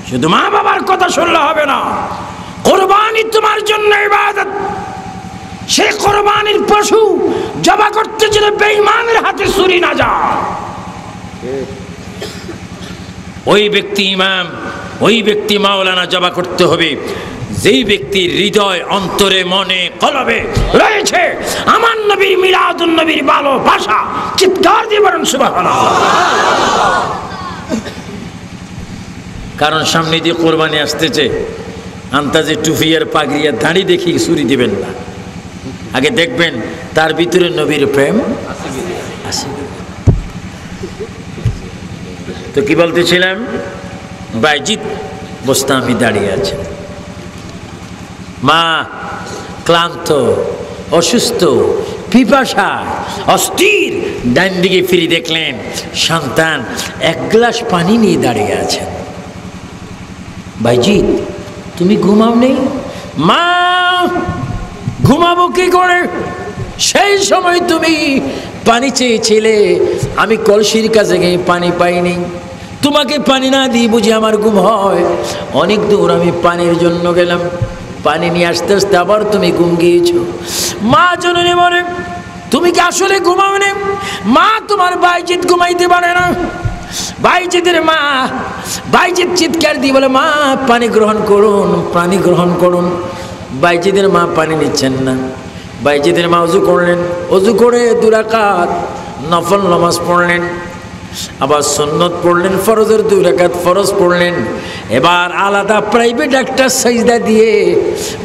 শুধু মা বাবার কথা শুনলে হবে না, কোরবানি তোমার জন্য ইবাদত। সেই কোরবানির পশু জবা করতে যেন বেঈমানের হাতে ছুরি না যায়। ওই ব্যক্তি ইমাম, ওই ব্যক্তি মাওলানা জবা করতে হবে যেই ব্যক্তির হৃদয়, অন্তরে, মনে, কলবে রয়েছে আমার নবীর মিলাদুন নবীর ভালোবাসা। চিৎকার দিয়ে বলুন সুবহানাল্লাহ। কারণ সামনে দিয়ে কোরবানি আসতেছে, আন্তাজে টুপি আর পাগড়ি আর দাড়ি দেখি ছুরি দিবেন না, আগে দেখবেন তার ভিতরে নবীর প্রেম আছে। তো কি বলতেছিলাম, বাইজিদ বোস্তামি দাঁড়িয়ে আছে, মা ক্লান্ত, অসুস্থ, পিপাসা, অস্থির। ডান দিকে ফিরে দেখলেন সন্তান এক গ্লাস পানি নিয়ে দাঁড়িয়ে আছেন। বাইজিদ তুমি ঘুমাও নেই? মা ঘুমাবো কি করে, সেই সময় তুমি পানি চেয়েছিলে, আমি কলসির কাছে গিয়ে পানি পাইনি, তোমাকে পানি না দিয়ে বুঝি আমার ঘুম হয়? অনেক দূর আমি পানির জন্য গেলাম, পানি নিয়ে আসতে আসতে আবার তুমি ঘুম গিয়েছো। মা জননী বলে তুমি কি আসলে ঘুমাও না? মা তোমার বাইজিদ ঘুমাইতে পারে না। বাইজিদের মা, বাইজিদ চিৎকার দিয়ে বলে মা পানি গ্রহণ করুন, পানি গ্রহণ করুন। বাইজিদের মা পানি নিচ্ছেন না। বাইজিদের মা অজু করলেন, অজু করে 2 রাকাত নফল নামাজ পড়লেন, আবার সুন্নত পড়লেন, ফরজের 2 রাকাত ফরজ পড়লেন। এবার আলাদা প্রাইভেট একটা সাজদা দিয়ে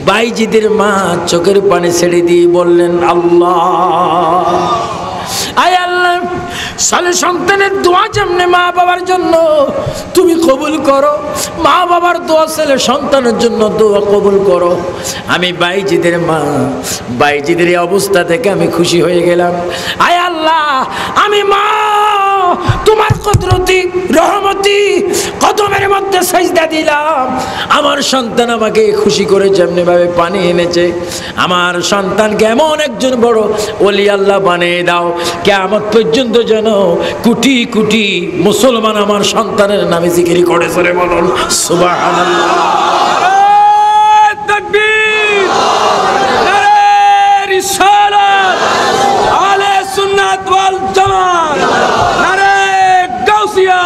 বাইজিদের মা চোখের পানি ছেড়ে দিয়ে বললেন আল্লাহ, আয় আল্লাহ, সালে সন্তানের দোয়া যেমনি মা বাবার জন্য তুমি কবুল করো, মা বাবার দোয়া ছেলে সন্তানের জন্য দোয়া কবুল করো। আমি বাইজিদের মা, বাইজিদের এই অবস্থা থেকে আমি খুশি হয়ে গেলাম। আয় আল্লাহ, আমি মা তোমার কুদরতি রহমতি কদমের মধ্যে সাজদা দিলাম। আমার সন্তান আমাকে খুশি করে যেমনি ভাবে পানি এনেছে, আমার সন্তানকে এমন একজন বড় ওলি আল্লাহ বানিয়ে দাও, কিয়ামত পর্যন্ত যেন কোটি কোটি মুসলমান আমার সন্তানের নামে জিকির করে। সরে বলুন সুবহানাল্লাহ। তাকবীর, নারে রিসালাত, আহলে সুন্নাত ওয়াল জামাত, নারে গাউসিয়া,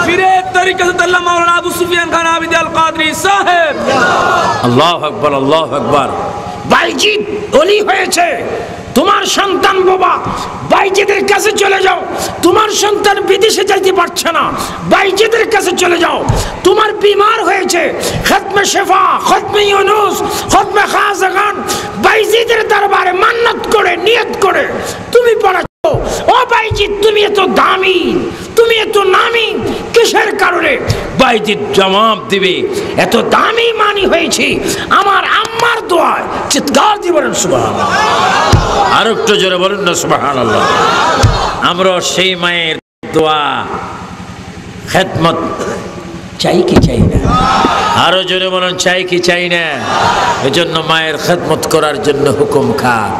পীরে তরিকত আল্লাহ মাওলানা আবু সুফিয়ান খান আবিদ আল কাদরি সাহেব। আল্লাহু আকবার, আল্লাহু আকবার। বাইজিদ ওলি হয়েছে, তোমার সন্তান বাবা বাইজিদের কাছে চলে যাও। তোমার সন্তান বিদেশে যাইতে পারছে না, বাইজিদের কাছে চলে যাও। তোমার বিমার হয়েছে, খতমে শেফা, খতমে ইউনুস, খতমে খাজা খান বাইজিদের দরবারে মান্নত করে নিয়ত করে তুমি পড়াচ্ছ। ও বাইজিদ তুমি এত দামি, তুমি এত নামি কিসের কারণে? বাইজিদ জবাব দিবে এত দামি মানি হয়েছি আমার আম্মার দোয়ায়। চিৎকার দিয়ে বলেন সুবহানাল্লাহ। আর একটু জোরে বলুন না সুবহানাল্লাহ। আমরা সেই মায়ের দোয়া খেদমত চাই কি চাই না? আরো জোরে বলুন চাই কি চাই না? এজন্য মায়ের খেদমত করার জন্য হুকুম খান।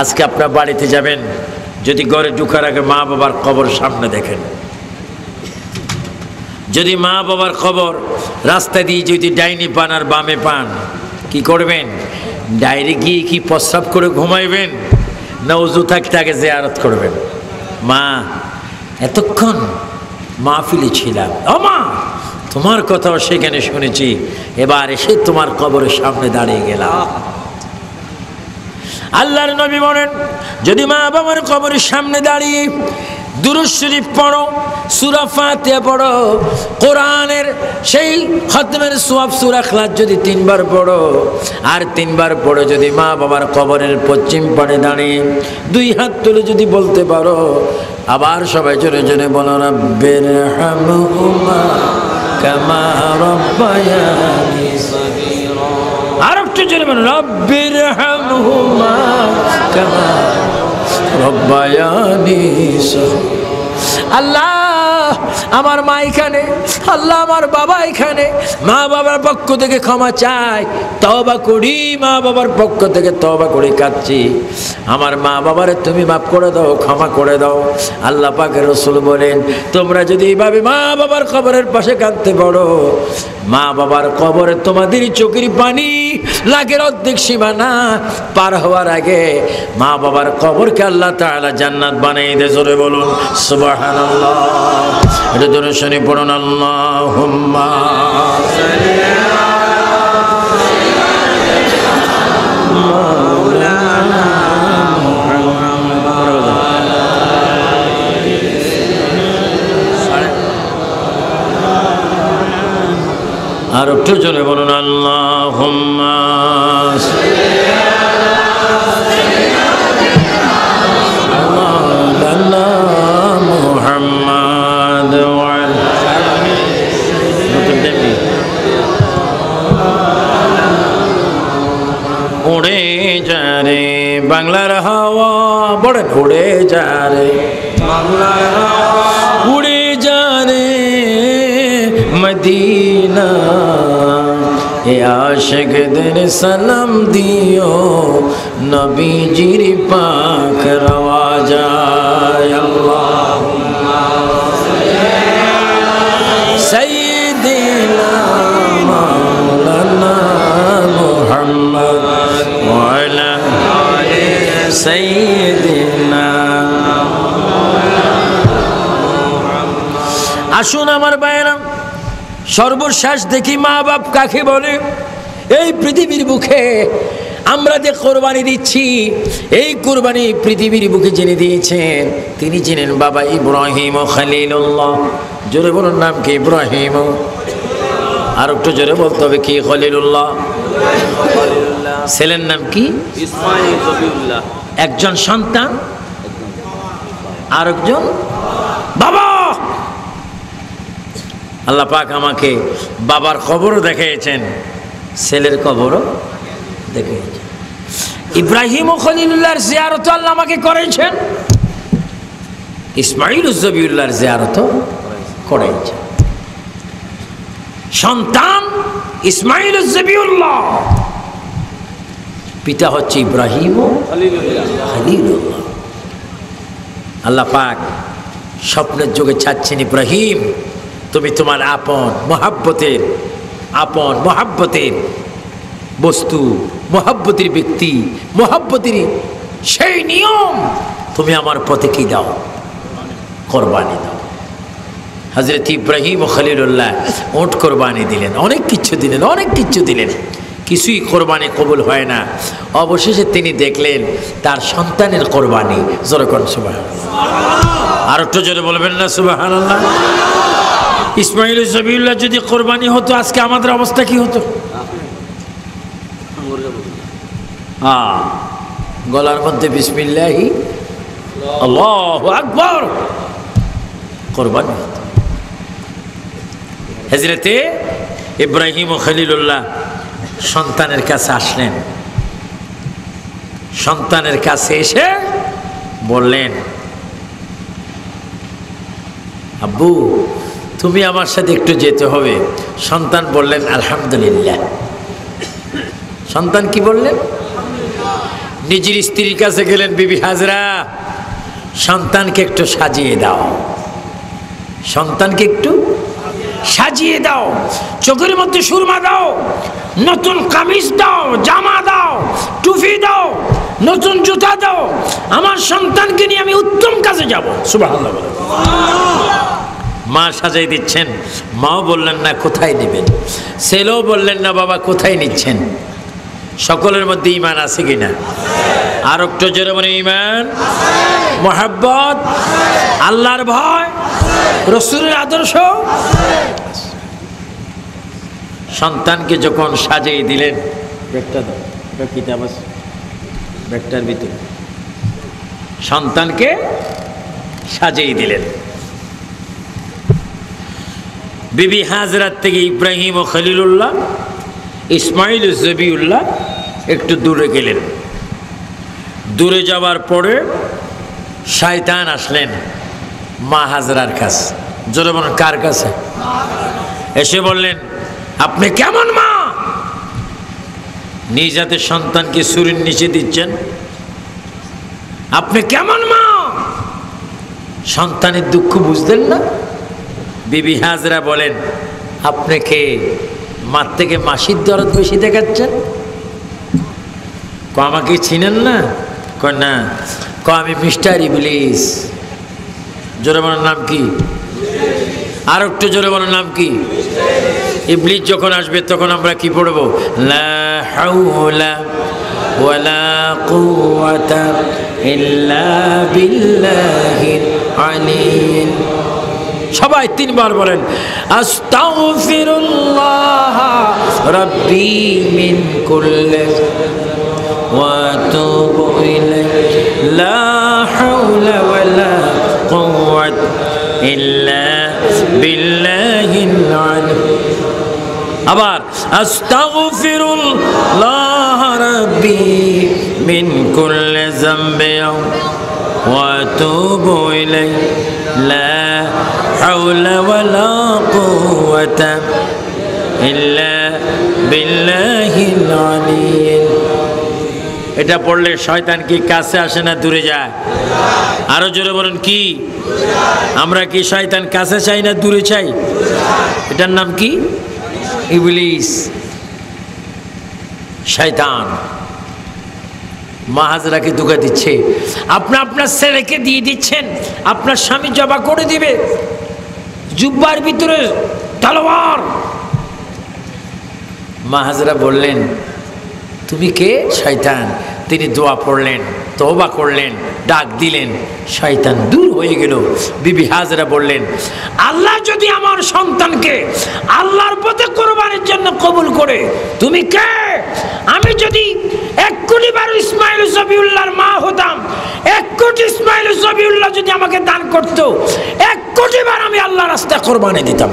আজকে আপনার বাড়িতে যাবেন, যদি ঘরে ঢোকার আগে মা বাবার কবর সামনে দেখেন, যদি মা বাবার কবর রাস্তা দিয়ে যদি ডাইনি পান আর বামে পান, কি করবেন? ডাইরে গিয়ে কি প্রস্রাব করে ঘুমাইবেন, না উজু থাকতে আগে জিয়ারত করবেন? মা এতক্ষণ মাহফিলে ছিলাম, ও মা তোমার কথাও সেখানে শুনেছি, এবার এসে তোমার কবরের সামনে দাঁড়িয়ে গেলাম। আল্লাহর নবী বলেন যদি মা বাবার কবরের সামনে দাঁড়িয়ে দুরূদ শরীফ পড়ো, সূরা ফাতিহা পড়ো, কোরআনের সেই খতমের সওয়াব সূরা ইখলাস যদি 3 বার পড়ো, আর 3 বার পড়ো যদি মা বাবার কবরের পশ্চিম পাড়ে দাঁড়িয়ে 2 হাত তুলে যদি বলতে পারো, আবার সবাই জোরে জোরে বলো রাব্বিরহামহুমা কামা রাব্বায়ানি সগীরা। আর একটু জোরে বলো রাব্বিরহামহুমা কামা রব্বায়ানি সগীরা। আল্লাহ আমার মা এখানে, আল্লাহ আমার বাবা এখানে, মা বাবার পক্ষ থেকে ক্ষমা চাই, তওবা করি, মা বাবার পক্ষ থেকে তওবা করে কাঁদছি। আমার মা বাবারে তুমি মাফ করে দাও, ক্ষমা করে দাও। আল্লাহ পাকের রাসূল বলেন, তোমরা যদি এইভাবে মা বাবার কবরের পাশে কাঁদতে পারো, মা বাবার কবরে তোমাদের চোখের পানি লাখের অর্ধেক সীমানা পার হওয়ার আগে মা বাবার কবরকে আল্লাহ তাআলা জান্নাত বানিয়ে দেয়। জোরে বলুন সুবহানাল্লাহ। এটা জোরে শুনে পড়ুন আল্লাহুম্মা সাল্লি আর একটু জোরে বলুন আল্লাহুম্মা মুহাম্মাদ ওয়া উড়ে যা রে বাংলার হাওয়া, বড় উড়ে যা রে বাংলার হাওয়া, উড়ে যা রে মদিনা, এ আশিকদের সালাম দিও নবীজির পাক রওয়াজায়। আল্লাহুম্মা সাইয়্যিদিনা মাওলানা মুহাম্মদ ওয়া আলা আলি সাইয়্যিদিনা। আসুন আমার ভাইয়েরা, সর্বশেষ দেখি মা বাপ কাকে বলে। এই পৃথিবীর বুকে আমরা যে কোরবানি দিচ্ছি, এই কোরবানি পৃথিবীর বুকে যিনি দিয়েছেন তিনি ছিলেন বাবা ইব্রাহিম খলিলুল্লাহ। জোরে বলুন নাম কি? ইব্রাহিম। আর একটু জোরে বলতে হবে কি? খলিলুল্লাহ। ছেলের নাম কি? ইসমাঈল জবিউল্লাহ। একজন সন্তান, আরেকজন বাবা। আল্লাহ পাক আমাকে বাবার কবরও দেখিয়েছেন, ছেলের কবরও দেখিয়েছেন। ইব্রাহিম ও খলিলুল্লাহর জিয়ারত আল্লাহ আমাকে করেছেন, ইসমাঈল জবিউল্লাহর জিয়ারত করেছেন। সন্তান ইসমাঈল জবিউল্লাহ, পিতা হচ্ছে ইব্রাহিম ও খলিলুল্লাহ। আল্লাহ পাক স্বপ্নের যোগে চাচ্ছেন, ইব্রাহিম তুমি তোমার আপন মহাব্বতের বস্তু, মহাব্বতের ব্যক্তি, মহাব্বতের সেই নিয়ম তুমি আমার পথে কি দাও? কোরবানি দাও। হযরত ইব্রাহিম ও খলিলুল্লাহ উট কোরবানি দিলেন, অনেক কিছু দিলেন, কিছুই কোরবানি কবুল হয় না। অবশেষে তিনি দেখলেন তার সন্তানের কোরবানি। জোরে কোন সুবহানাল্লাহ। আর একটু জোরে বলবেন না সুবহানাল্লাহ। ইসমাঈল জবিউল্লাহ যদি কোরবানি হতো, আজকে আমাদের অবস্থা কি হতো? গলার মধ্যে বিসমিল্লাহি আল্লাহু আকবার কোরবানি হতো। হযরতে ইব্রাহিম ও খলিলুল্লাহ সন্তানের কাছে আসলেন। সন্তানের কাছে এসে বললেন, আব্বু তুমি আমার সাথে একটু যেতে হবে। সন্তান বললেন আলহামদুলিল্লাহ। সন্তান কি বললেন? নিজের স্ত্রীর কাছে গেলেন, বিবি হাজরা সন্তানকে একটু সাজিয়ে দাও, সন্তানকে একটু সাজিয়ে দাও, চোখের মধ্যে সুরমা দাও, নতুন কামিজ দাও, জামা দাও, টুপি দাও, নতুন জুতা দাও, আমার সন্তানকে নিয়ে আমি উত্তম কাজে যাব। সুবহানাল্লাহ। মা সাজাই দিচ্ছেন, মাও বললেন না কোথায় নেবেন, ছেলেও বললেন না বাবা কোথায় নিচ্ছেন। সকলের মধ্যে ঈমান আছে কিনা? আর একটু জোরে বলে ঈমান, মুহাব্বত, আল্লাহর ভয়, রাসূলের আদর্শ। সন্তানকে যখন সাজিয়ে দিলেন, ব্যাগটা দাও, কিতাব আছে ব্যাগটার ভিতরে, সন্তানকে সাজিয়ে দিলেন। বিবি হাজরাত থেকে ইব্রাহিম ও খলিলুল্লাহ, ইসমাঈল জবিউল্লাহ একটু দূরে গেলেন। দূরে যাওয়ার পরে শয়তান আসলেন মা হাজরার কাছে। জোরে বলেন কার কাছে? এসে বললেন, আপনি কেমন মা, নিজ হাতে সন্তানকে ছুরির নিচে দিচ্ছেন? আপনি কেমন মা, সন্তানের দুঃখ বুঝতেন না? বিবি হাজরা বলেন, আপনি কে মার থেকে মাসির দরদ বেশি দেখাচ্ছেন? আমাকে চিনেন না? না। আমি মিস্টার ইবলিস। জোরে বলার নাম কি? আর একটু জোরে বলার নাম কি? ইবলিস যখন আসবে তখন আমরা কি পড়বো? লা হাওলা ওয়ালা কুওয়াতা ইল্লা বিল্লাহিল আলিয়্যিল। সবাই তিনবার বলেন, আস্তাগফিরুল্লাহ রাব্বি মিন কুল্লি ওয়া আতুবু ইলাইহি লা হাওলা ওয়ালা কুওয়াতা ইল্লা বিল্লাহিল আলিয়্যিল। আবার আস্তাগফিরুল্লাহ রাব্বি মিন কুল্লি যামবি ওয়া আতুবু ইলাইহি লা হাওলা ওয়ালা কুওয়াতা ইল্লা বিল্লাহিল আলিয়্যিল। এটা পড়লে শয়তান কি কাছে আসে না দূরে যায়? আরো জোরে বলুন কি? আমরা কি শয়তান কাছে চাই না দূরে চাই? এটার নাম কি? ইবলিস, শয়তান। মা হাজরাকে ধোঁকা দিচ্ছে, আপনি আপনার ছেলেকে দিয়ে দিচ্ছেন, আপনার স্বামী জবা করে দিবে, জুব্বার ভিতরে তলোয়ার। মা হাজরা বললেন, তুমি কে? শয়তান। তিনি দোয়া পড়লেন, তওবা করলেন, ডাক দিলেন, শয়তান দূর হয়ে গেল। বিবি হাজরা বললেন, আল্লাহ যদি আমার সন্তানকে আল্লাহর পথে কোরবানির জন্য কবুল করে, তুমি কে? আমি যদি 1 কোটি বার ইসমাইল জবিউল্লাহর মা হতাম, 1 কোটি ইসমাইল জবিউল্লাহ যদি আমাকে দান করত, 1 কোটি বার আমি আল্লাহর রাস্তায় কোরবানি দিতাম।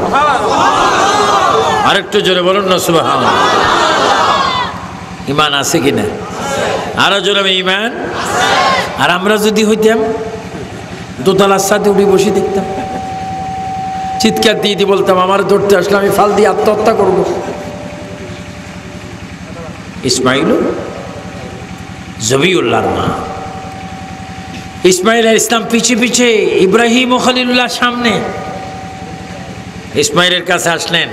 আরেকটু জোরে বলুন না সুবহানাল্লাহ। ইমান আছে কিনা? আরো জোরে ইমান। আর আমরা যদি হইতাম দোতলার সাথে উঠে বসে দেখতাম, চিৎকার দিয়ে দিয়ে বলতাম, আমার ধরতে আসলে আমি ফাল দিয়ে আত্মহত্যা করব। ইসমাইল জবিউল্লাহর মা, ইসমাইল আলাইহিস সালাম পিছে পিছে, ইব্রাহিম ও খলিলুল্লাহ সামনে। ইসমাইলের কাছে আসলেন,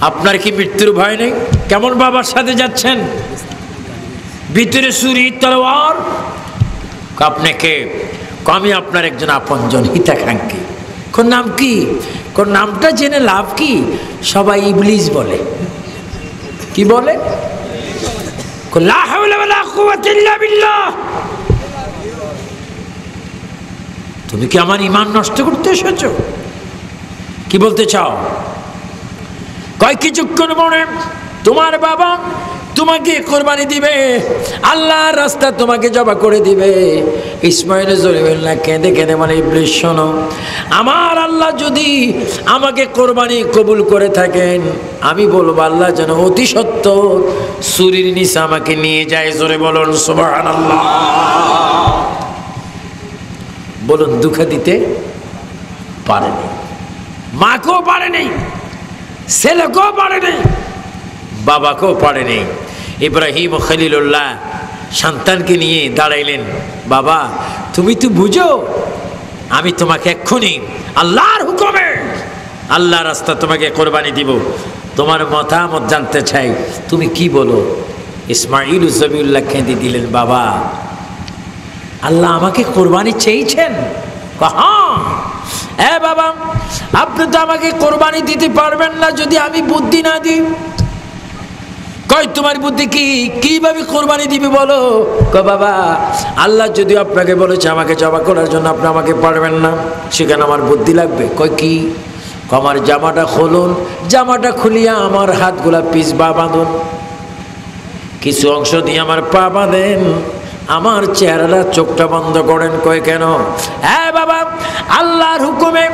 আপনার কি মৃত্যুর ভয় নেই? কেমন বাবার সাথে যাচ্ছেন? ভিতরে ছুরি তলোয়ার। আপনি কে? আমি আপনার একজন আপনজন, হিতাকাঙ্ক্ষী। কোন নাম কি? কোন নামটা জেনে লাভ কি? সবাই ইবলিস বলে। কি বলে? লা হাওলা ওয়ালা কুওয়াতা ইল্লা বিল্লাহ। তুমি কি আমার ঈমান নষ্ট করতে এসেছো? কি বলতে চাও? কয় কিছুক্ষণ পরে তোমার বাবা তোমাকে কোরবানি দিবে, আল্লাহর রাস্তা তোমাকে জবা করে দিবে। ইসমাইল জলিলুল্লাহ কেঁদে কেঁদে মানে, ইবলিস শোনো, আমার আল্লাহ যদি আমাকে কোরবানি কবুল করে থাকেন, আমি বলবো আল্লাহ যেন অতি সত্বর ছুরির নিচে আমাকে নিয়ে যায়। জোরে বলুন সুবহানাল্লাহ। বলুন, দুঃখ দিতে পারেনি, মাকেও পারেনি, ছেলেকেও পারেনি, বাবাকেও পারেনি। ইব্রাহিম ও খলিলুল্লাহ সন্তানকে নিয়ে দাঁড়াইলেন, বাবা তুমি তো বুঝো, আমি তোমাকে এক্ষুনি আল্লাহর হুকুমে আল্লাহ রাস্তা তোমাকে কোরবানি দিব, তোমার মতামত জানতে চাই, তুমি কি বলো? ইসমাইল জবিউল্লাহ কেঁদে দিলেন, বাবা আল্লাহ আমাকে কোরবানি চেয়েছেন? হ্যাঁ বাবা, আপনি তো আমাকে কোরবানি দিতে পারবেন না যদি আমি বুদ্ধি না দিই। কই তোমার বুদ্ধি কি? কিভাবে কোরবানি দিবি বলো? বাবা আল্লাহ যদি আপনাকে বলেছে আমাকে জবা করার জন্য, আপনি আমাকে পারবেন না, সেখানে আমার বুদ্ধি লাগবে। কই কি? আমার জামাটা খুলুন, জামাটা খুলিয়া আমার হাতগুলা পিছবা বাঁধুন, কিছু অংশ দিয়ে আমার পা বাঁধেন, আমার চেহারাটা চোখটা বন্ধ করেন। কয় কেন? হ্যাঁ বাবা, আল্লাহর হুকুমে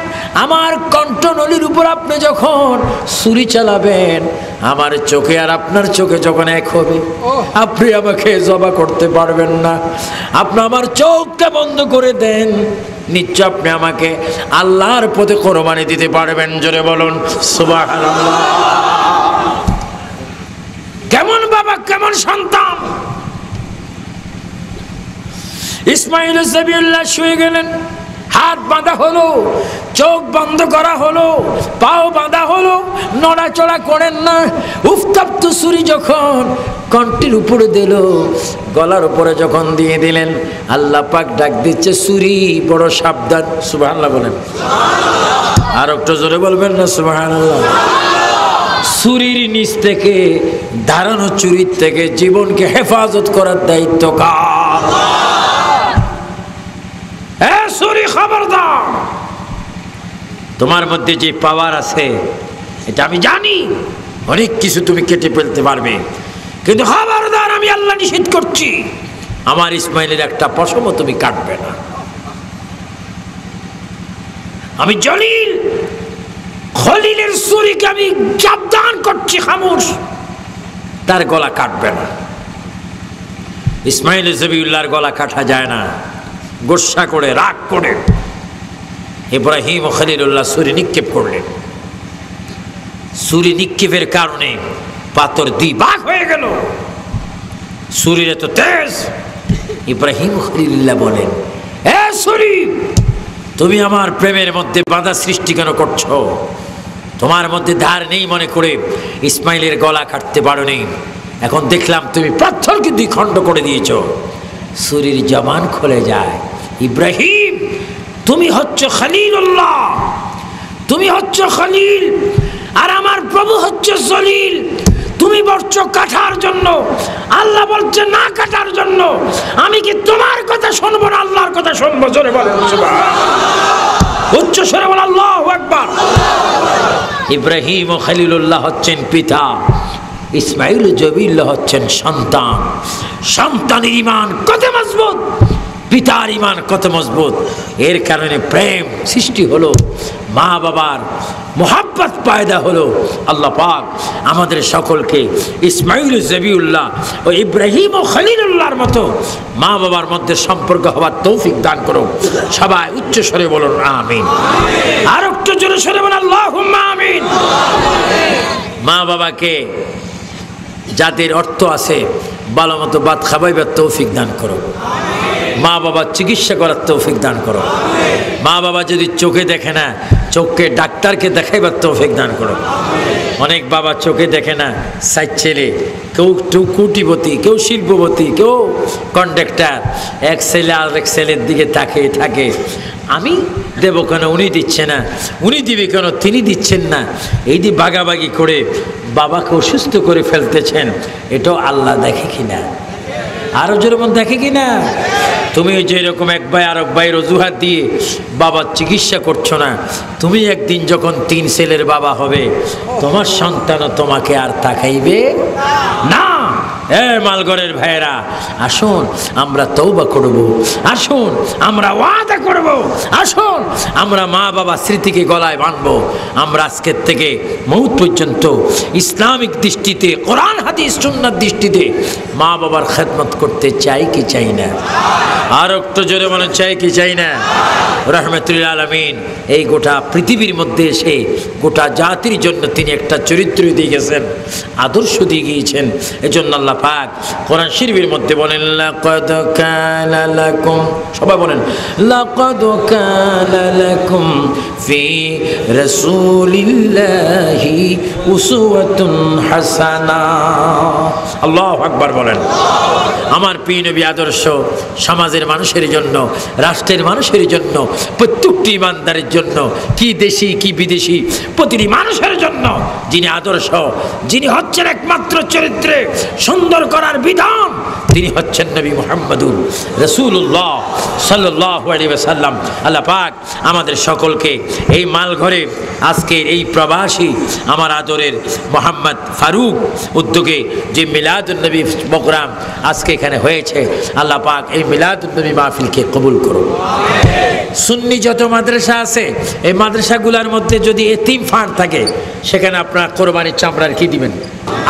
আমার কণ্ঠনলীর উপর আপনি যখন ছুরি চালাবেন, আমার চোখে আর আপনার চোখে যখন এক হবে, আপনি আমাকে জবা করতে পারবেন না। আপনি আমার চোখটা বন্ধ করে দেন, নিশ্চয় আপনি আমাকে আল্লাহর পথে কোরবানি দিতে পারবেন। জোরে বলুন সুবহানাল্লাহ। কেমন বাবা, কেমন সন্তান! ইসমাঈল জবিউল্লাহ শুয়ে গেলেন, হাত বাঁধা হলো, চোখ বন্ধ করা হলো, পাও বাঁধা হলো, নড়াচড়া করেন না। উফতাপ্ত ছুরি যখন কণ্ঠের উপরে দিল, গলার উপরে যখন দিয়ে দিলেন, আল্লাহ পাক ডাক দিচ্ছে, ছুরি বড় সাবধান। সুবহানাল্লাহ বলেন। আর একটু জোরে বলবেন না সুবহানাল্লাহ। ছুরির নিচ থেকে, ধারানো চুরির থেকে জীবনকে হেফাজত করার দায়িত্ব কার? ছুরি খবরদার! তোমার মধ্যে যে পাওয়ার আছে এটা আমি জানি, অনেক কিছু তুমি কেটে ফেলতে পারবে, কিন্তু খবরদার, আমি আল্লাহ নিষেধ করছি, আমার ইসমাইলের একটা পশমও তুমি কাটবে না। আমি জলিল খলিলের ছুরিকে আমি সাবধান করছি, খামোশ, তার গলা কাটবে না। ইসমাইল জবিউল্লাহর গলা কাটা যায় না। গোসা করে, রাগ করে ইব্রাহিম ও খলিলুল্লাহ ছুরি নিক্ষেপ করলেন। ছুরি নিক্ষেপের কারণে পাথর দুই ভাগ হয়ে গেল। ছুরির এত তেজ। ইব্রাহিম ও খলিলুল্লাহ বলেন, এ ছুরি, তুমি আমার প্রেমের মধ্যে বাধা সৃষ্টি কেন করছো? তোমার মধ্যে ধার নেই মনে করে ইসমাইলের গলা কাটতে পারো নি, এখন দেখলাম তুমি পাথরকে দুই খণ্ড করে দিয়েছ। ছুরির জবান খুলে যায়। ইব্রাহিম, তুমি হচ্ছে খলিলুল্লাহ, তুমি হচ্ছে খলিল, আর আমার প্রভু হচ্ছে জলিল। তুমি বলছো কাটার জন্য, আল্লাহ বলছে না কাটার জন্য। আমি কি তোমার কথা শুনবো না আল্লাহর কথা শুনবো? জোরে বলেন সুবহানাল্লাহ। উচ্চ স্বরে বলেন আল্লাহু আকবার। ইব্রাহিম ও খলিলুল্লাহ হচ্ছেন পিতা, ইসমাঈল জবিউল্লাহ হচ্ছেন সন্তান। সন্তানের ঈমান কত মজবুত, পিতার ঈমান কত মজবুত। এর কারণে প্রেম সৃষ্টি হলো, মা বাবার মোহাব্বত পয়দা হলো। আল্লাহ পাক আমাদের সকলকে ইসমাঈল জবিউল্লাহ ও ইব্রাহিম ও খলিলুল্লাহর মতো মা বাবার মধ্যে সম্পর্ক হওয়ার তৌফিক দান করো। সবাই উচ্চ স্বরে বলুন আমিন। আর একটু জোরে স্বরে বলুন আল্লাহুম্মা আমিন। মা বাবাকে, যাদের অর্থ আছে, ভালো মতো ভাত খাওয়াইবার তৌফিক দান করো। মা বাবার চিকিৎসা করার তৌফিক দান করো। মা বাবা যদি চোখে দেখে না, চোখকে ডাক্তারকে দেখাইবার তৌফিক দান করো। অনেক বাবা চোখে দেখে না, সাইড ছেলে, কেউ কোটিপতি, কেউ শিল্পপতি, কেউ কন্ডাক্টর, এক ছেলে আর এক ছেলের দিকে তাকিয়ে থাকে। আমি দেবো কেন, উনি দিচ্ছে না, উনি দিবে কেন, তিনি দিচ্ছেন না। এই যে বাগাবাগি করে বাবাকে অসুস্থ করে ফেলতেছেন, এটাও আল্লাহ দেখে কিনা? আরো যেরকম দেখে কিনা? তুমি যে এরকম এক ভাই আর এক ভাইয়ের অজুহাত দিয়ে বাবার চিকিৎসা করছো না, তুমি একদিন যখন 3 ছেলের বাবা হবে, তোমার সন্তানও তোমাকে আর তাকাইবে না। মালগড়ের ভাইয়েরা, আসুন আমরা তওবা করব, আসুন আমরা ওয়াদা করব, আসুন আমরা মা বাবা স্মৃতিকে গলায় বাঁধবো। আমরা আজকের থেকে মৌত পর্যন্ত ইসলামিক দৃষ্টিতে, কোরআন হাদিস সুন্নাত দৃষ্টিতে মা বাবার খেদমত করতে চাই কি চাই না? আর একটু জোরে মনে চাই কি চাই না? রহমতুল্লাহ আলামিন এই গোটা পৃথিবীর মধ্যে এসে গোটা জাতির জন্য তিনি একটা চরিত্র দিয়ে গেছেন, আদর্শ দিয়ে গিয়েছেন। এজন্য আল্লাহ পাক কোরআন শরীফের মধ্যে বলেন, লাকাদ কানা লাকুম, সবাই বলেন লাকাদ কানা লাকুম ফি রাসূলিল্লাহি উসওয়াতুন হাসানা। আল্লাহু আকবার বলেন। আমার প্রিয় নবী আদর্শ সমাজের মানুষের জন্য, রাষ্ট্রের মানুষের জন্য, প্রত্যেকটি ইমানদারের জন্য, কি দেশি কি বিদেশি, প্রতিটি মানুষের জন্য যিনি আদর্শ, যিনি হচ্ছেন একমাত্র চরিত্রে সুন্দর করার বিধান, তিনি হচ্ছেন নবী মুহাম্মদুর রাসূলুল্লাহ সাল্লাল্লাহু আলাইহি ওয়াসাল্লাম। আল্লাহ পাক আমাদের সকলকে এই মালঘরে আজকের এই প্রবাসী আমার আদরের মোহাম্মদ ফারুক উদ্যোগে যে মিলাদুন্নবী প্রোগ্রাম আজকে এখানে হয়েছে, আল্লাহ পাক এই মিলাদুন্নবী মাহফিলকে কবুল করুন। সুন্নি যত মাদ্রাসা আছে এই মাদ্রাসাগুলোর মধ্যে যদি এতিম ফান্ড থাকে সেখানে আপনার কোরবানির চামড়ার কি দিবেন?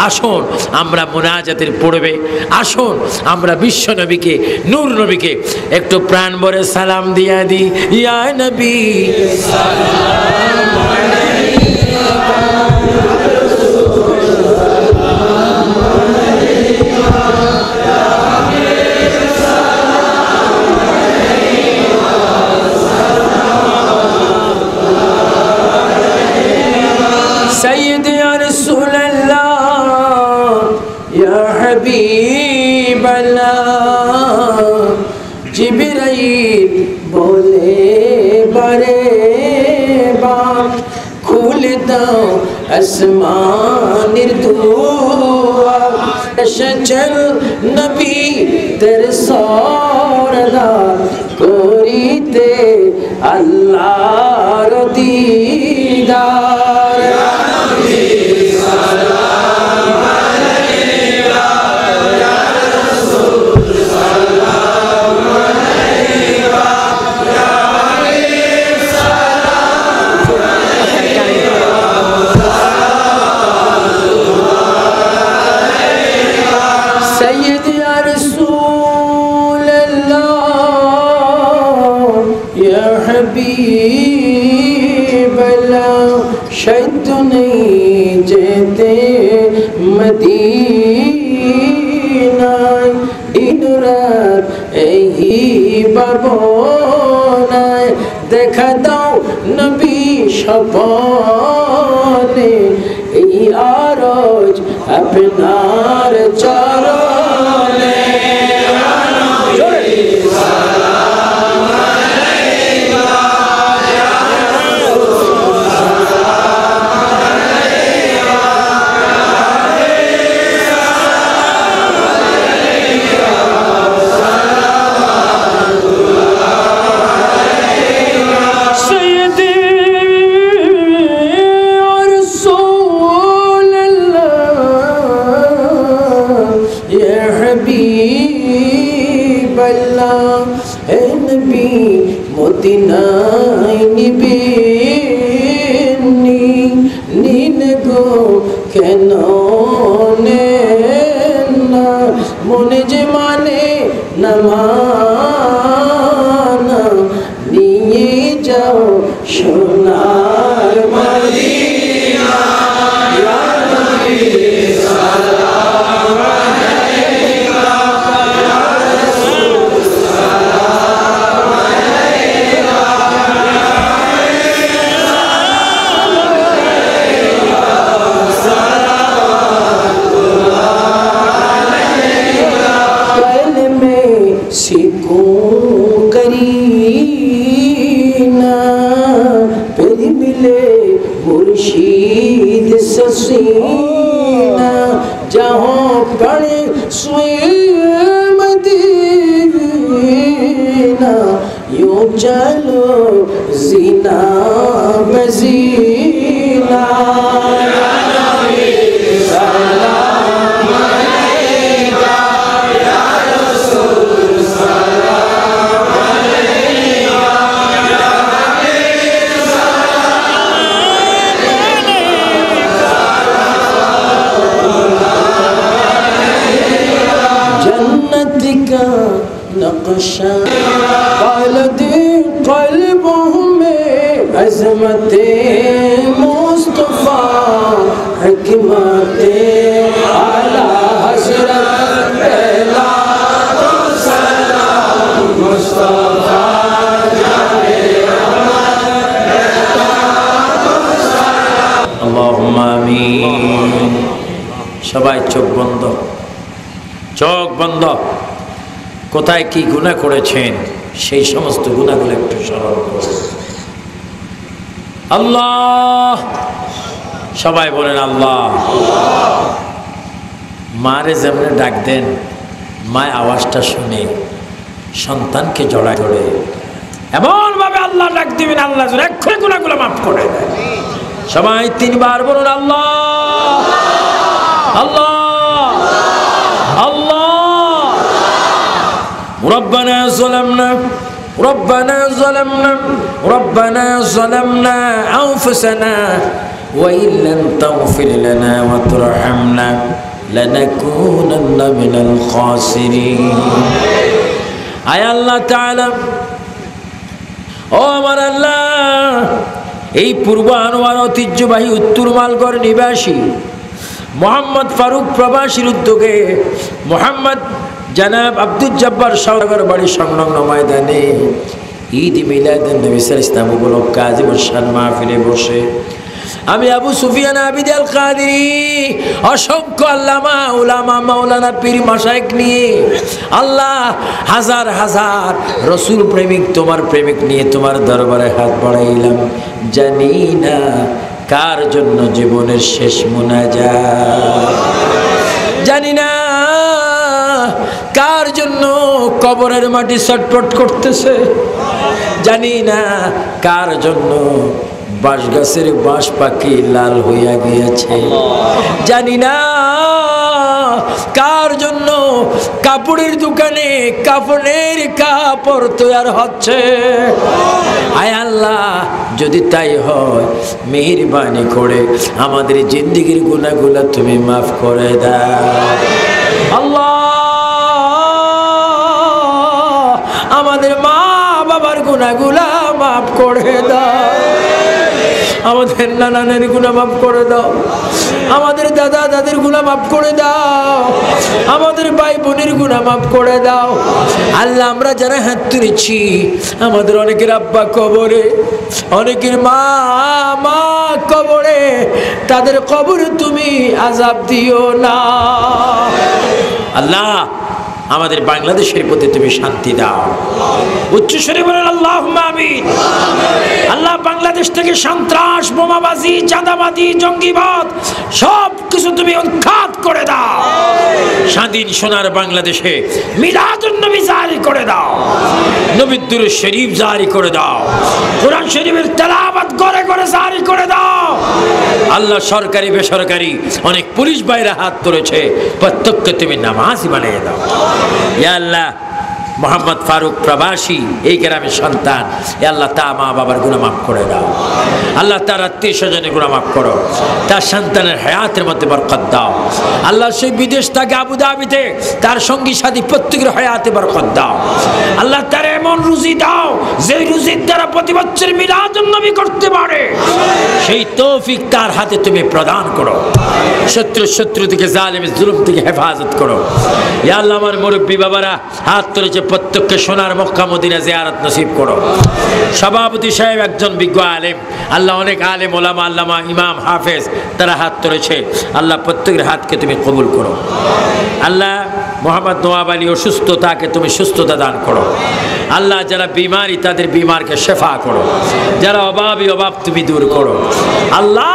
আসুন আমরা মুনাজাতের পড়বে, আসুন আমরা বিশ্ব নবীকে, নূর নবীকে একটু প্রাণ ভরে সালাম দিয়া দিই। ইয়া নবী سيد يا رسول الله يا حبيب الله জিবরাইল বলে বারে বার খুলে দাও আসমানের দুয়ার, এসেছেন নবী তের সরদার করিতে আল্লাহর দিদার। शैद नहीं जेते मदीना दिन रात यही बाबोनाय देखा दाओ नबी शपने এই আরজ আপনার চরণে। মদিনায় নিবেনি নীল গো কেন না মনে যে মানে নামানা নিয়ে যাও সোনার মদিনা। ইয়া নবী সালাম আলাইকা ইয়া রাসূল সালাম আলাইকা पहले में सीखूं करीना फिर मिले मुर्शीद ससीना जहाँ पड़े सोए मदीना यूं चलो जीना बजीना। सलाम अलैका या रसूल सलाम अलैका या हबीब सलाम अलैका। जन्नत का नक्शा पालदे क़ल्बों में अज़मते मुस्तफ़ा हिकमते आला हज़रत पहला तो सलाम मुस्तफ़ा जाने अहमद पहला तो सलाम। अल्लाहुम्मा आमीन। সবাই চোখ বন্ধ, চোখ বন্ধ। কোথায় কি গুনাহ করেছেন সেই সমস্ত গুনাহগুলো একটু স্মরণ করুন। আল্লাহ সবাই বলেন আল্লাহ। মারে যেমন ডাক দেন, মায় আওয়াজটা শুনে সন্তানকে জড়ায় ধরে এমন ভাবে আল্লাহ ডাক দিবেন, আল্লাহ এক্ষুনি গুনাহগুলো মাফ করে দেয়। সবাই 3 বার বলুন আল্লাহ আল্লাহ আল্লাহ। ربنا ظلمنا ربنا ظلمنا ربنا ظلمنا أنفسنا وإن لم تغفر لنا وترحمنا لنكونن من الخاسرين। আয় আল্লাহ তাআলা, ও আমার আল্লাহ, এই পূর্ব আনোয়ার ঐতিহ্যবাহী উত্তর মালগড় নিবাসী মোহাম্মদ ফারুক প্রবাসীর উদ্যোগে মোহাম্মদ জনাব আব্দুল জব্বার সাগর বাড়ি সংলগ্ন ময়দানে ঈদ মিলাদুন নবী সাল্লাল্লাহু আলাইহি ওয়াসাল্লাম উপলক্ষে আজিম শান মাহফিলে বসে আমি আবু সুফিয়ান আবিদ আল কাদেরী অসংখ্য আল্লামা উলামা মাওলানা পীর মাশায়েখ নিয়ে আল্লাহ হাজার হাজার রসুল প্রেমিক তোমার প্রেমিক নিয়ে তোমার দরবারে হাত বাড়াইলাম। জানি না কার জন্য জীবনের শেষ মুনাজাত, জানি না কার জন্য কবরের মাটি ছটফট করতেছে, জানি না কার জন্য বাঁশ গাছের বাঁশ পাখি লাল হইয়া গিয়েছে, জানি না কার জন্য কাপড়ের দোকানে কাফনের কাপড় তৈরি হচ্ছে। আয় আল্লাহ, যদি তাই হয় মেহেরবানি করে আমাদের জিন্দেগির গুনাহগুলো তুমি মাফ করে দাও আল্লাহ। আমাদের মা বাবার গুনাহগুলো মাফ করে দাও, আমাদের নানানের গুনাহ মাফ করে দাও, আমাদের দাদা দাদির গুনাহ মাফ করে দাও, আমাদের ভাই বোনের গুনাহ মাফ করে দাও আল্লাহ। আমরা যারা হাত তুলেছি, আমাদের অনেকের আব্বা কবরে, অনেকের মা মা কবরে, তাদের কবরে তুমি আযাব দিও না আল্লাহ। আমাদের বাংলাদেশের প্রতি তুমি শান্তি দাও, উচ্চস্বরে বলেন আল্লাহুম্মা আমিন। আল্লাহ বাংলাদেশ থেকে সন্ত্রাস, বোমাবাজি, চাঁদাবাজি, জঙ্গিবাদ সব কিছু তুমি উৎখাত করে দাও। স্বাধীন সোনার বাংলাদেশে মিলাদুন নবী জারি করে দাও, নবীর দুরূদ শরীফ জারি করে দাও, কোরআন শরীফের তেলাওয়াত ঘরে ঘরে জারি করে দাও আল্লাহ। সরকারি বেসরকারি অনেক পুলিশ ভাইরা হাত তুলেছে, প্রত্যেককে তুমি নামাজি বানিয়ে দাও ইয়া আল্লাহ। মোহাম্মদ ফারুক প্রবাসী এই গ্রামের সন্তান, এ আল্লাহ তা মা বাবার গুনাহ মাফ করে দাও আল্লাহ। তার আত্মীয় স্বজনের গুনাহ মাফ করো, তার সন্তানের হায়াতের মধ্যে বরকত দাও আল্লাহ। সেই বিদেশ থেকে আবুধাবিতে তার সঙ্গী সাথী প্রত্যেকের হায়াতে বরকত দাও আল্লাহ। তার এমন রুজি দাও যে রুজির দ্বারা প্রতি বছর মিলাদুন নবী করতে পারে, সেই তৌফিক তার হাতে তুমি প্রদান করো। শত্রু থেকে জালিমের জুলুম থেকে হেফাজত করো ইয়া আল্লাহ। আমার মুরব্বী বাবারা হাত তুলেছে, প্রত্যেককে সোনার মক্কা মদিনা জিয়ারত নসিব করো। সভাপতি সাহেব একজন বিজ্ঞ আলেম আল্লাহ, অনেক আলেম ওলামা আল্লামা ইমাম হাফেজ তারা হাত তুলেছে আল্লাহ, প্রত্যেকের হাতকে তুমি কবুল করো আল্লাহ। মোহাম্মদ নওয়াব আলী অসুস্থ, তাকে তুমি সুস্থতা দান করো আল্লাহ। যারা বিমারি তাদের বিমারকে শেফা করো, যারা অভাবী অভাব তুমি দূর করো আল্লাহ।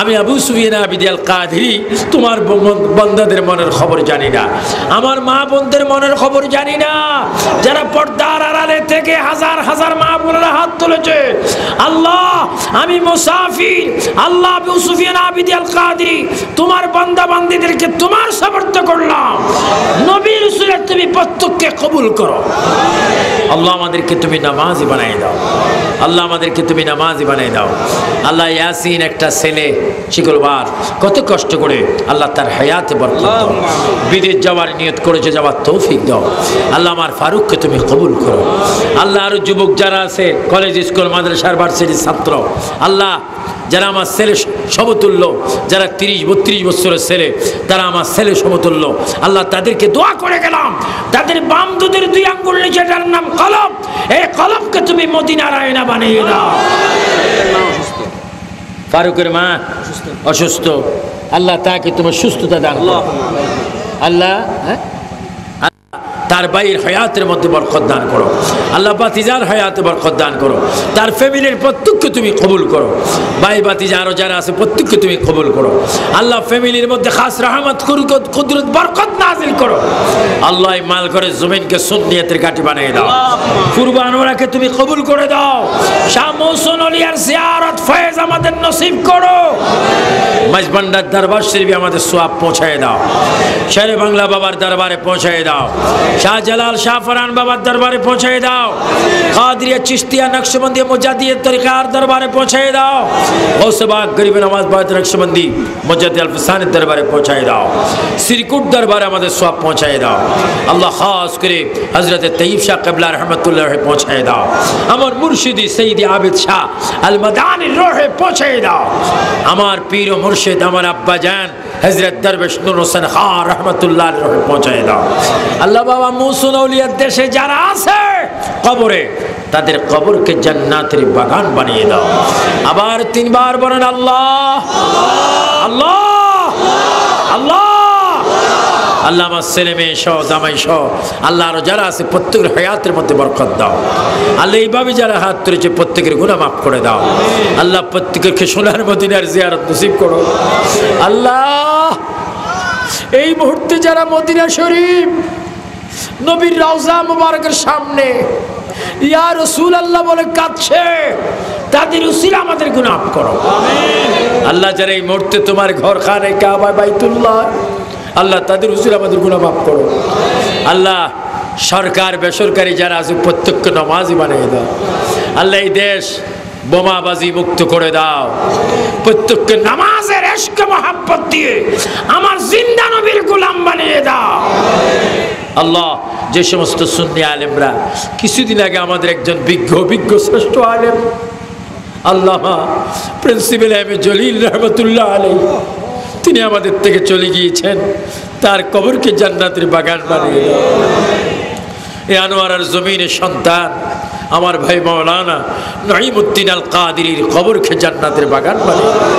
আমি আবু সুফিয়ান আবিদ আল কাদেরী তোমার বান্দাদের মনের খবর জানি না, আমার মা বোনদের মনের খবর জানি না, যারা পর্দার আড়ালে থেকে হাজার হাজার মা বোনেরা হাত তুলেছে আল্লাহ। আমি মুসাফির আল্লাহ আবু সুফিয়ান আবিদ আল কাদেরী তোমার বান্দা বান্দীদেরকে তোমার সমর্থ করলাম, নবী রাসূলের তুমি প্রত্যেককে কবুল করো আল্লাহ। আমাদেরকে তুমি নামাজি বানাই দাও আল্লাহ, আমাদেরকে তুমি নামাজি বানাই দাও আল্লাহ। ইয়াসিন একটা ছেলে শিকলবার, কত কষ্ট করে আল্লাহ তার হায়াতে বরকত দাও, বিদেশ যাওয়ার নিয়ত করেছে, যাওয়ার তৌফিক দাও আল্লাহ। আমার ফারুককে তুমি কবুল করো আল্লাহ। আরো যুবক যারা আছে, কলেজ স্কুল মাদ্রাসার ভার্সিটির ছাত্র আল্লাহ, যারা আমার ছেলে সমতুল্য, যারা 30-32 বছরের ছেলে, তারা আমার ছেলে সমতুল্য আল্লাহ, তাদেরকে দোয়া করে গেলাম। তাদের বাম দুধের 2 আঙ্গুল নিচে, যার নাম কলব, এই কলবকে তুমি মদিনার আয়না বানিয়ে দাও। ফারুকের মা অসুস্থ আল্লাহ, তাকে তোমার সুস্থতা দান করো আল্লাহ। তার তার ভাইয়ের হায়াতের মধ্যে বরকত দান করো আল্লাহ, বাতিজার হায়াতে বরকত দান করো, তার ফ্যামিলির প্রত্যেককে তুমি কবুল করো, ভাই বাতিজা আরো যারা আছে প্রত্যেককে তুমি কবুল করো আল্লাহ, ফ্যামিলির মধ্যে খাস রহমত কুদরত বরকত নাজিল করো আল্লাহ। মাল করে জমিনকে সুন্নিয়তের ঘাঁটি বানিয়ে দাও, পূর্ব আনোয়ারাকে তুমি কবুল করে দাও, শাহ মহসিন আলিয়ার জিয়ারত ফয়েজ আমাদের নসিব করো, মাঝবান্ডার দরবার শরীফে আমাদের সওয়াব পৌঁছায় দাও, শেরে বাংলা বাবার দরবারে পৌঁছায় দাও, শাহ জালাল শাহ ফরহান বাবার দরবারে পৌঁছায় দাও, কাদরিয়া চিশতিয়া নকশবন্দি মুজাদ্দিদ তরিকার দরবারে পৌঁছায় দাও, গৌসবাগ গরিব নওয়াজ বাদ নকশবন্দি মুজাদ্দিদ আল ফসানের দরবারে পৌঁছায় দাও, শ্রীকুট দরবারে আমাদের সওয়াব পৌঁছায় দাও আল্লাহ, খাস করে হযরত তৈয়ব শাহ কিবলা রহমাতুল্লাহ পৌঁছায় দাও, আমার মুর্শিদি সৈয়দি আবিদ শাহ আল মাদানির রূহে পৌঁছায় দাও, আমার পীর ও মুর্শিদ আমার আব্বা জান হযরত দরবেশ নূর হোসেন খান রহমাতুল্লাহ রূহে পৌঁছায় দাও আল্লাহ। বাবা মুহসিন আউলিয়ার দেশে যারা আছে কবরে, তাদের কবরকে জান্নাতের বাগান বানিয়ে দাও। আবার তিনবার বলেন আল্লাহ আল্লাহ আল্লাহ আল্লাহ। আমার ছেলে মেয়ে সহ জামাই সহ আল্লাহ আরো যারা আছে প্রত্যেকের হায়াতের মধ্যে বরকত দাও আল্লাহ। এইভাবে যারা হাত তুলেছে প্রত্যেকের গুনাহ মাফ করে দাও আল্লাহ, প্রত্যেকের সোনার মদিনার জিয়ারত নসিব করো আল্লাহ। এই মুহূর্তে যারা মদিনা শরীফ নবীর রওজা মুবারকের সামনে ইয়া রাসূলুল্লাহ বলে কাঁদছে, তাদের উসিলা আমাদের গুনাহ মাফ করো আল্লাহ। যারা এই মুহূর্তে তোমার ঘর খানে কাবা বাইতুল্লাহ আল্লাহ, তাদের উসিলা আমাদের গুনাহ মাফ করো আল্লাহ। সরকার বেসরকারি যারা আছে প্রত্যেককে নামাজি বানিয়ে দাও আল্লাহ। এই দেশ বোমাবাজি মুক্ত করে দাও, প্রত্যেককে নামাজের ইশক মোহাব্বত দিয়ে আমার জিন্দা নবীর গোলাম বানিয়ে দাও আল্লাহ। যে সমস্ত সুন্নি আলেমরা, কিছুদিন আগে আমাদের একজন বিজ্ঞ শ্রেষ্ঠ আলেম আল্লামা প্রিন্সিপাল এম এ জলিল রহমতুল্লাহ আলাইহি, তিনি আমাদের থেকে চলে গিয়েছেন, তার কবরকে জান্নাতের বাগান বানিয়ে দাও। এই আনোয়ারার জমিনের সন্তান আমার ভাই মাওলানা নঈমউদ্দিন আল কাদেরীর কবরকে জান্নাতের বাগান বানিয়ে দাও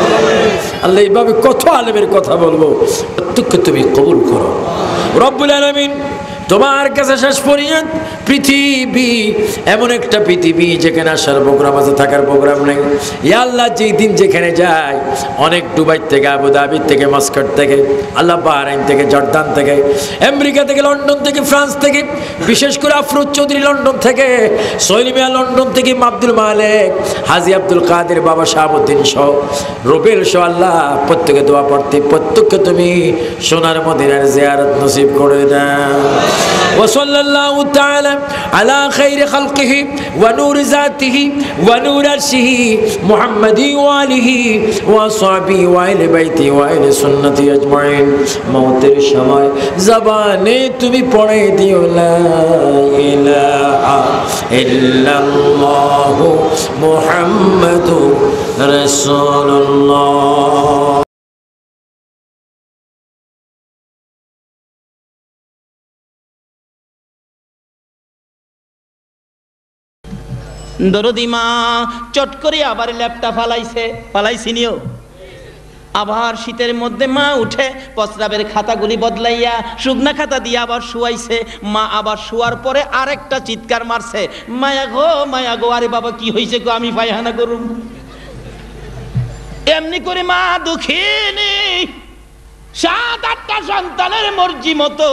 আল্লাহ। এইভাবে কত আলেমের কথা বলবো, প্রত্যেককে তুমি কবুল করো রব্বুল আলামিন। তোমার কাছে শেষ পর্যন্ত পৃথিবী এমন একটা পৃথিবী যেখানে আসার প্রোগ্রাম আছে, থাকার প্রোগ্রাম নেই। ইয়া আল্লাহ, যেই দিন যেখানে যায়, অনেক দুবাই থেকে, আবুধাবি থেকে, মাস্কাট থেকে, আল্লাহ বাহরাইন থেকে, জর্দান থেকে, আমেরিকা থেকে, লন্ডন থেকে, ফ্রান্স থেকে, বিশেষ করে আফরোজ চৌধুরী লন্ডন থেকে, সোহেল মিয়া লন্ডন থেকে, আব্দুল মালেক, হাজী আব্দুল কাদের, বাবা শাহাবুদ্দিন সহ, রুবেল সহ আল্লাহ প্রত্যেকে দোয়া পড়তে, প্রত্যেককে তুমি সোনার মদিনার জিয়ারত নসিব করে দাও। وصلى الله تعالى على خير خلقه ونور ذاته ونور عرشه محمد وآله وصحبه وآل بيته وآل سنته أجمعين। মওতের সময় জবানে তুমি পড়ে দিও লা ইলাহা ইল্লাল্লাহু মুহাম্মাদুর রাসূলুল্লাহ। দরদি মা চট করে আবার ল্যাপটা ফালাইছিনিও। আবার শীতের মধ্যে মা উঠে প্রস্রাবের খাতাগুলি বদলাইয়া শুকনা খাতা দিয়ে আবার শুয়াইছে। মা আবার শুয়ার পরে আরেকটা চিৎকার মারছে, মায়া গো, আরে বাবা কি হয়েছে গো, আমি পায়খানা করুম। এমনি করে মা দুঃখিনী, 7-8টা সন্তানের মর্জি মতো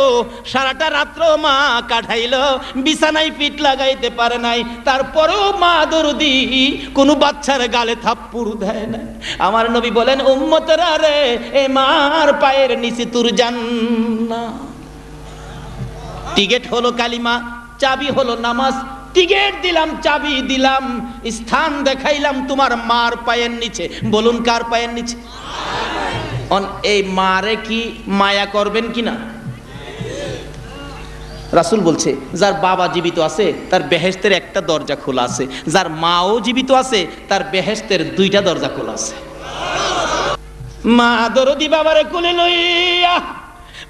সারাটা রাত্র মা কাটাইল, বিছানায় পিঠ লাগাইতে পারে নাই। তারপরেও মা দরদি কোনো বাচ্চার গালে থাপ্পড় দেয় না। আমার নবী বলেন, উম্মতেরা রে, এ মার পায়ের নিচে তুর জান্নাত। টিকেট হলো কালিমা, চাবি হলো নামাজ। টিকেট দিলাম, চাবি দিলাম, স্থান দেখাইলাম তোমার মার পায়ের নিচে। বলুন কার পায়ের নিচে? এই মারে কি মায়া করবেন কিনা? রাসূল বলছে, যার বাবা জীবিত আছে তার বেহেশতের একটা দরজা খোলা আছে, যার মাও জীবিত আছে তার বেহেশতের 2টা দরজা খোলা আছে। মা দরদি বাবারে কোলে লইয়া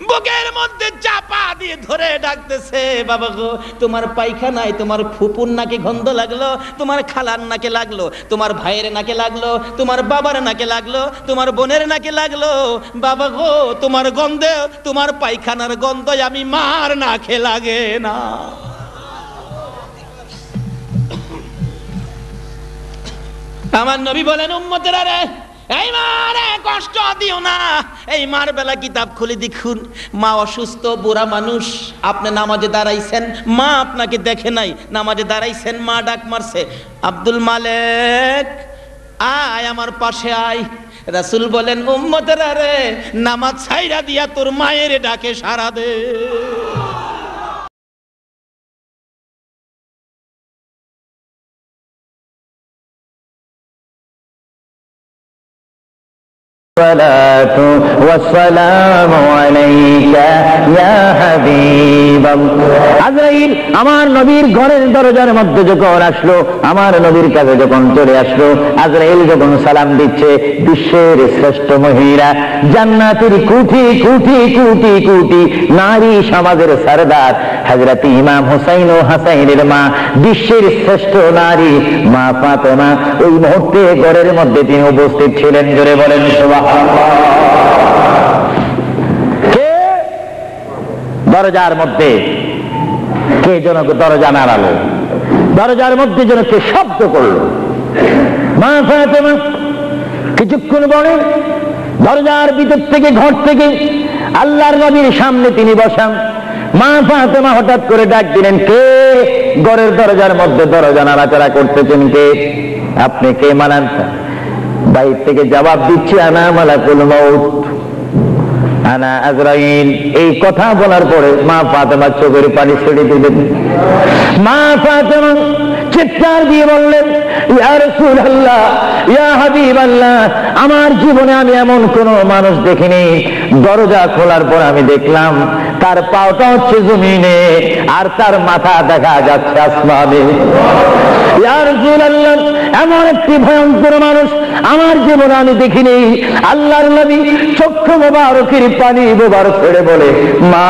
বুকের মধ্যে চাপা দিয়ে ধরে ডাকতেছে, বাবা গো তোমার পায়খানায় তোমার ফুপুর নাকে গন্ধ লাগলো, তোমার খালার নাকে লাগলো, তোমার ভাইয়ের নাকে লাগলো, তোমার বাবার নাকে লাগলো, তোমার বোনের নাকে লাগলো, বাবা গো তোমার গন্ধে, তোমার পায়খানার গন্ধ আমি মার নাকে লাগে না। আমার নবী বলেন, উম্মতেরা রে, এই মারে কষ্ট দিও না। এই মার বেলা কিতাব খুলে দেখুন, মা অসুস্থ বুড়া মানুষ, আপনি নামাজে দাঁড়াইছেন, মা আপনাকে দেখে নাই, নামাজে দাঁড়াইছেন, মা ডাক মারছে, আব্দুল মালেক আয় আমার পাশে আয়। রাসূল বলেন, উম্মতেরা রে, নামাজ ছাইরা দিয়া তোর মায়ের ডাকে সাড়া দে। আজরাইল আমার নবীর ঘরের দরজার মধ্যে যখন আসলো, আমার নবীর কাছে যখন চলে আসলো, আজরাইল যখন সালাম দিচ্ছে, বিশ্বের শ্রেষ্ঠ মহিলা, জান্নাতের কোটি কোটি কোটি কোটি নারী সমাজের সরদার হযরত ইমাম হুসাইন ও হাসাইনের মা, বিশ্বের শ্রেষ্ঠ নারী মা ফাতেমা ওই মুহূর্তে ঘরের মধ্যে তিনি উপস্থিত ছিলেন। জোরে বলেন সুবহানাল্লাহ। দরজার মধ্যে কে যেন দরজা নাড়ালো, দরজার মধ্যে যেন কে শব্দ করলো। মা ফাতেমা কিছুক্ষণ বলেন, দরজার ভিতর থেকে, ঘর থেকে আল্লাহর নবীর সামনে তিনি বসান। মা ফাতেমা হঠাৎ করে ডাক দিলেন, কে ঘরের দরজার মধ্যে দরজা নাড়াচাড়া করতেছেন? কে আপনি? কে? মানান? বাইর থেকে জবাব দিচ্ছি, আনা মালাকুল মউত, আনা আজরাইল। এই কথা বলার পরে মা ফাতেমা চোখের পানি ছেড়ে দিলেন। মা ফাতেমা চিৎকার দিয়ে বললেন, ইয়া রাসূলুল্লাহ, ইয়া হাবিবাল্লাহ, আমার জীবনে আমি এমন কোন মানুষ দেখিনি, দরজা খোলার পর আমি দেখলাম তার পাওটা হচ্ছে জমিনে আর তার মাথা দেখা যাচ্ছে আসমানে। ইয়া রাসূলুল্লাহ, এমন একটি ভয়ঙ্কর মানুষ আমার জীবনে আমি দেখিনি। আল্লাহর নবী চক্ষু মোবারকের পানি মোবারক ছেড়ে বলে, মা,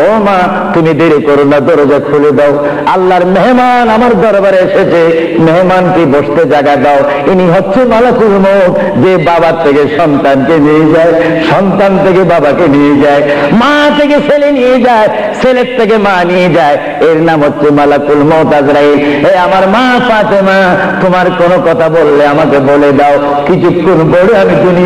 ও মা, তুমি দেরি করো না, দরজা খুলে দাও, আল্লাহর মেহমান আমার দরবারে এসেছে, মেহমানকে বসতে জায়গা দাও। ইনি হচ্ছে মালাকুল মউত, যে বাবার থেকে সন্তানকে নিয়ে যায়, সন্তান থেকে বাবাকে নিয়ে যায়, মা থেকে ছেলে নিয়ে যায়, ছেলের থেকে মা নিয়ে যায়, এর নাম হচ্ছে মালাকুল মউত আজরাইল। এই আমার মা ফাতেমা, তোমার কোনো কথা বললে আমাকে বলে দাও, কিছুক্ষণ পরে আমি দুনিয়া